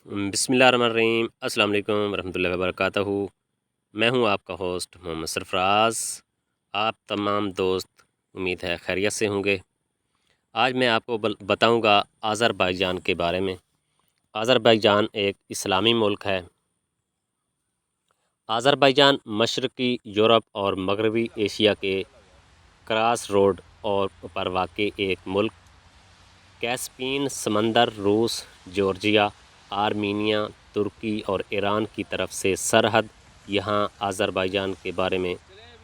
बिस्मिल्लाहिर्रहमानिर्रहीम। अस्सलाम वालेकुम रहमतुल्लाहि वबरकातुहू। मैं हूं आपका होस्ट मोहम्मद सरफराज। आप तमाम दोस्त उम्मीद है खैरियत से होंगे। आज मैं आपको बताऊंगा आज़रबाईजान के बारे में। आज़रबाईजान एक इस्लामी मुल्क है। आज़रबाईजान मशरक़ी यूरोप और मगरबी एशिया के क्रॉस रोड और पर वाक़ एक मुल्क, कैस्पियन समंदर, रूस, जॉर्जिया, आर्मीनिया, तुर्की और ईरान की तरफ से सरहद। यहाँ आज़रबाईजान के बारे में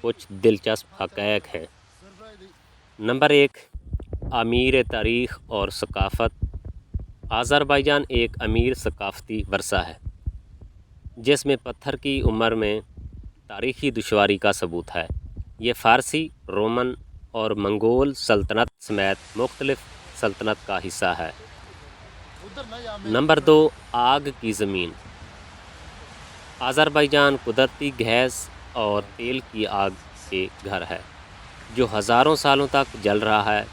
कुछ दिलचस्प हक़ाइक़ हैं। नंबर 1, अमीर तारीख़ और सकाफ़त। आज़रबाईजान एक अमीर सकाफ़ती वर्सा है जिसमें पत्थर की उम्र में तारीख़ी दुश्वारी का सबूत है। ये फ़ारसी, रोमन और मंगोल सल्तनत समेत मुख्तलिफ़ सल्तनत का हिस्सा है। नंबर 2, आग की ज़मीन। आज़रबाईजान कुदरती गैस और तेल की आग के घर है जो हज़ारों सालों तक जल रहा है।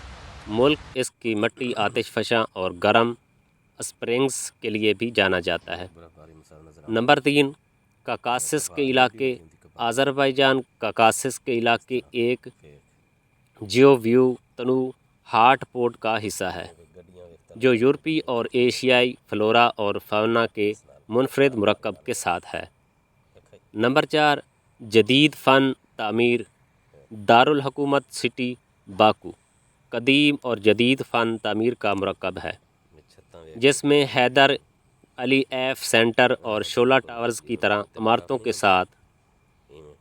मुल्क इसकी मिट्टी, आतिशफ़शा और गर्म स्प्रिंग्स के लिए भी जाना जाता है। नंबर 3, काकासिस के इलाके। आज़रबाईजान काकासिस के इलाके एक जियोव्यू तनु हॉट पॉट का हिस्सा है जो यूरोपी और एशियाई फ्लोरा और फौना के मुनफरद मुरक्कब के साथ है। नंबर 4, जदीद फ़न तामीर। दारुल हुकूमत सिटी बाकू कदीम और जदीद फ़न तामीर का मुरक्कब है जिसमें हैदर अलीएफ सेंटर और शोला टावर्स की तरह इमारतों के साथ।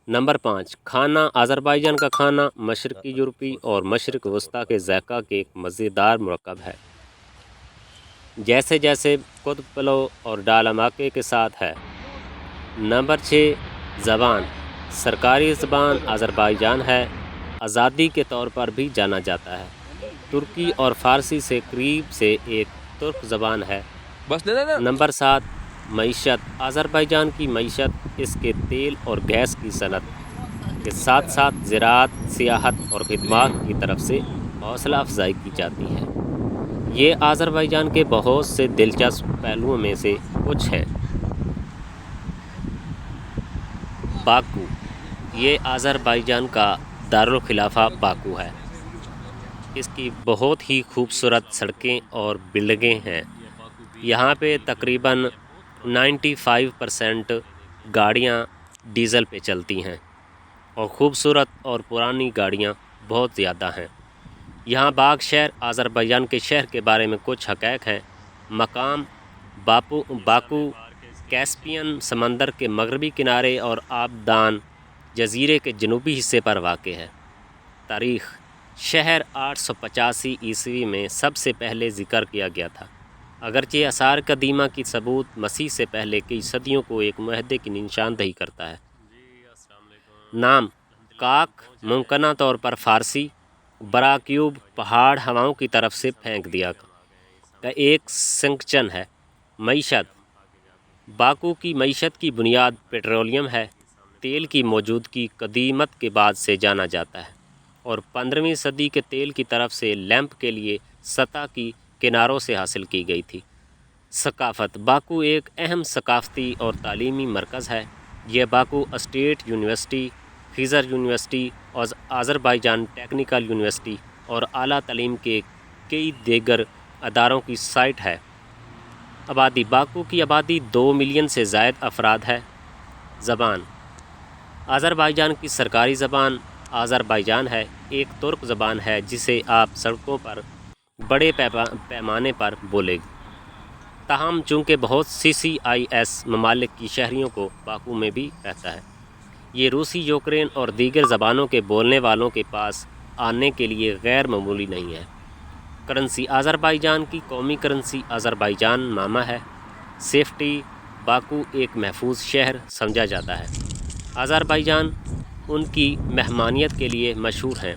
नंबर 5, खाना। आज़रबाईजान का खाना मशरक़ी यूरोपी और मशरक़ वस्ता के ज़ायक़ा के एक मज़ेदार मुरक्कब है जैसे जैसे कुद पुलाव और दाल अमाके के साथ है। नंबर 6, ज़बान। सरकारी ज़बान आज़रबाईजान है। आज़ादी के तौर पर भी जाना जाता है। तुर्की और फ़ारसी से करीब से एक तुर्क ज़बान है। नंबर 7, मईशत। आज़रबाईजान की मईशत इसके तेल और गैस की सनत के साथ साथ ज़राअत, सियाहत और खिदमात की तरफ से हौसला अफजाई की जाती है। ये आज़रबाईजान के बहुत से दिलचस्प पहलुओं में से कुछ हैं। बाकू। ये आज़रबाईजान का दारुल खिलाफा बाकू है। इसकी बहुत ही खूबसूरत सड़कें और बिल्डिंगें हैं। यहाँ पे तकरीबन 95% गाड़ियाँ डीज़ल पे चलती हैं और ख़ूबसूरत और पुरानी गाड़ियाँ बहुत ज़्यादा हैं। यहाँ बाग शहर। आज़रबाईजान के शहर के बारे में कुछ हक़ाइक़ हैं। मकाम बाकू कैस्पियन समंदर के मगरबी किनारे और आबदान जज़ीरे के जनूबी हिस्से पर वाक़ है। तारीख़। शहर 885 ईस्वी में सबसे पहले ज़िक्र किया गया था, अगरचे आसार कदीमा की सबूत मसीह से पहले कई सदियों को एक मुआहदे की निशानदही करता है। नाम काक मुमकिन तौर पर फ़ारसी बराक्यूब पहाड़ हवाओं की तरफ से फेंक दिया का एक संकचन है। मईशत। बाकू की मईशत की बुनियाद पेट्रोलियम है। तेल की मौजूदगी कदीमत के बाद से जाना जाता है और 15वीं सदी के तेल की तरफ से लैंप के लिए सतह की किनारों से हासिल की गई थी। सकाफ़त। बाकू एक अहम सकाफ़ती और तालीमी मरकज़ है। यह बाकू स्टेट यूनिवर्सिटी, खीज़र यूनिवर्सिटी और आज़रबाईजान टेक्निकल यूनिवर्सिटी और आला तालीम के कई दीगर अदारों की साइट है। आबादी। बाकू की आबादी 2 मिलियन से ज़ायद अफराद है। ज़बान। आज़रबाईजान की सरकारी ज़बान आज़रबाईजान है। एक तुर्क ज़बान है जिसे आप सड़कों पर बड़े पैमाने पर बोलेगी। ताहम चूँकि बहुत CCIS ममालिक की शहरियों को बाकू में भी रहता है, ये रूसी, यूक्रेन और दीगर ज़बानों के बोलने वालों के पास आने के लिए गैर मामूली नहीं है। करेंसी। आज़रबाईजान की कौमी करेंसी आज़रबाईजान नामा है। सेफ्टी। बाकू एक महफूज शहर समझा जाता है। आज़रबाईजान उनकी मेहमानियत के लिए मशहूर हैं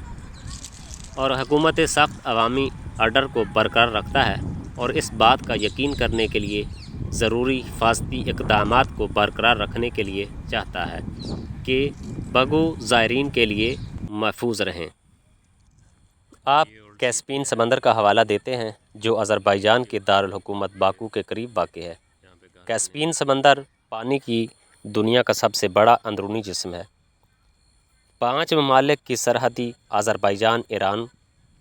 और हुकूमत सख्त अवामी आर्डर को बरकरार रखता है और इस बात का यकीन करने के लिए ज़रूरी हिफाजती इक़दामात को बरकरार रखने के लिए चाहता है कि बगू ज़ायरीन के लिए महफूज रहें। आप कैस्पियन समंदर का हवाला देते हैं जो आज़रबाईजान के दारुल हुकूमत बाकू के करीब वाक़ है। कैस्पियन समंदर पानी की दुनिया का सबसे बड़ा अंदरूनी जिस्म है। 5 ममालिक की सरहदी अज़रबैजान, ईरान,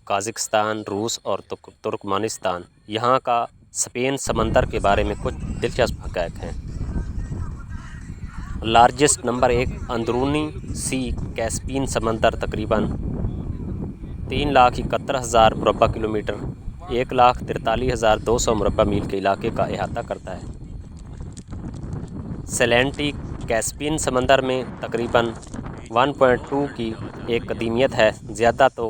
कज़ाकिस्तान, रूस और तुर्कमेनिस्तान। यहाँ का स्पेन समंदर के बारे में कुछ दिलचस्प हक़ाइक़ हैं। लार्जेस्ट नंबर 1 अंदरूनी सी कैस्पियन समंदर तकरीबन 3,71,000 मुरबा किलोमीटर 1,43,200 मुरबा मील के इलाके का अहाता करता है। सेलेंटिक कैस्पियन समंदर में तकरीबन 1.2 की एक कदीमियत है, ज़्यादा तो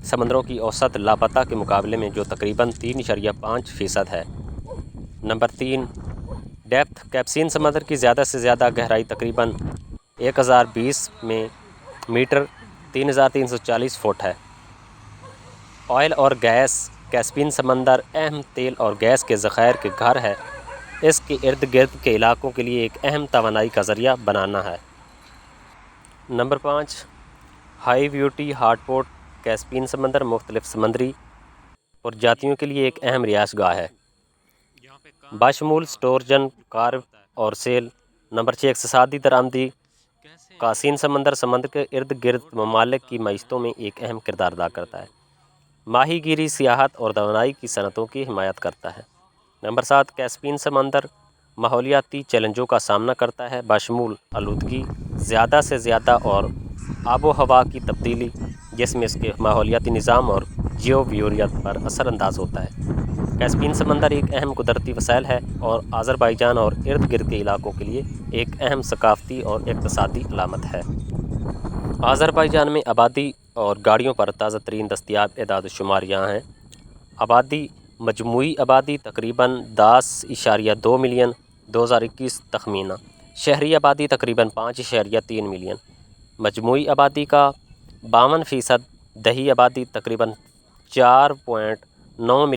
समंदरों की औसत लापता के मुकाबले में, जो तकरीबन 3.5% है। नंबर 3 डेप्थ कैस्पियन समंदर की ज़्यादा से ज़्यादा गहराई तकरीबन 1020 में मीटर 3,340 फुट है। ऑयल और गैस कैस्पियन समंदर अहम तेल और गैस के ज़ख़ायर के घर है। इसके इर्द गिर्द के इलाकों के लिए एक अहम तवानाई का ज़रिया बनाना है। Number 5 high beauty hotspot Caspian समंदर मुख्तलिफ समंदरी प्रजातियों के लिए एक अहम रिहाइशगाह है, बाशमूल स्टोरजन, कार्प और सेल। नंबर 6 इक़्तिसादी दरामदी कैस्पियन समंदर समंदर के इर्द गिर्द ममालिक की मईशतों में एक अहम किरदार अदा करता है। माहीगीरी, सियाहत और दवानाई की सनतों की हिमायत करता है। नंबर 7 कैस्पियन समंदर माहौलियाती चैलेंजों का सामना करता है, बाशमूल आलूदगी, ज़्यादा से ज़्यादा और आबो हवा की तब्दीली, जिसमें इसके माहौलियाती निज़ाम और जियोव्यूरियत पर असरअंदाज होता है। कैस्पियन समंदर एक अहम कुदरती वसाइल है और अज़रबैजान और इर्द गिर्द के इलाकों के लिए एक अहम सकाफ़ती और इक़्तिसादी अलामत है। अज़रबैजान में आबादी और गाड़ियों पर ताज़ा तरीन दस्तियाब एदाद-ओ-शुमार यहाँ हैं। आबादी मजमूई आबादी तकरीबन 10.2 मिलियन 2021 तखमीना। शहरी आबादी तकरीबन 5.3 मिलियन। मजमूई आबादी का 52% दही आबादी तकरीबन 4.9 मिलियन